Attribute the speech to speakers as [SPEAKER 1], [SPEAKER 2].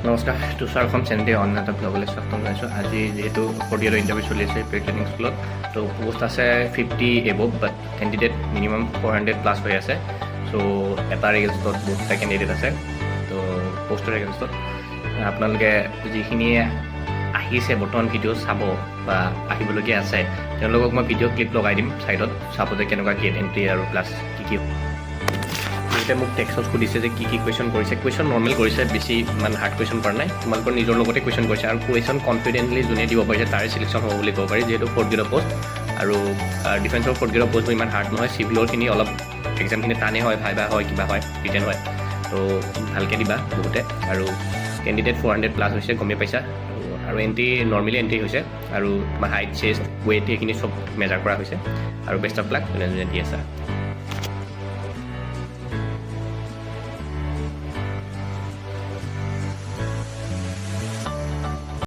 [SPEAKER 1] নমস্কাৰ, তুষাৰ অসম চেনেলটি অন্য এটা ব্লগলৈ স্বাগতম জনাইছোঁ। আজি যিহেতু ফ'ৰ্থ ইয়াৰৰ ইণ্টাৰভিউ চলি আছে প্ৰি ট্ৰেইনিং স্কুলত, তো পোষ্ট আছে 50 এবভ, বাট কেণ্ডিডেট মিনিমাম 400+ হৈ আছে। চ' এটাৰ এগেইনষ্টত বহুতটা কেণ্ডিডেট আছে। তো পোষ্টৰ এগেইনষ্টত আপোনালোকে যিখিনিয়ে আহিছে বৰ্তমান ভিডিঅ' চাব বা আহিবলগীয়া আছে, তেওঁলোকক মই ভিডিঅ' ক্লিপ লগাই দিম ছাইডত, চাব যে কেনেকুৱা গেট এণ্ট্ৰি আৰু প্লাছ কি এতিয়া মোক টেক্সত সুধিছে যে কি কুৱেশ্যন কৰিছে। কুৱেশ্যন নৰ্মেল কৰিছে, বেছি ইমান হাৰ্ড কুৱেশ্যন কৰা নাই। তোমালোকৰ নিজৰ লগতে কুৱেশ্যন কৰিছে আৰু কুৱেশ্যন কনফিডেণ্টলি যোনে দিব পাৰিছে তাৰে চিলেকশ্যন হ'ব বুলি ক'ব পাৰি, যিহেতু ফ'ৰ্থ গ্ৰেডৰ পষ্ট। আৰু ডিফেন্সৰ ফ'ৰ্থ গ্ৰেডৰ পষ্টবোৰ ইমান হাৰ্ড নহয়, চিভিলৰখিনি অলপ এক্সামখিনি টানেই হয়, ভাইবা হয়, কিবা হয়, ৰিটেন হয়। তো ভালকৈ দিবা বহুতে। আৰু কেণ্ডিডেট 400+ হৈছে, গমেই পাইছা। আৰু এণ্ট্ৰি নৰ্মেলি এণ্ট্ৰি হৈছে, আৰু তোমাৰ হাইট চেষ্ট ৱেইট এইখিনি চব মেজাৰ কৰা হৈছে। আৰু বেষ্ট অফ লাক যোনে যোনে দি আছা।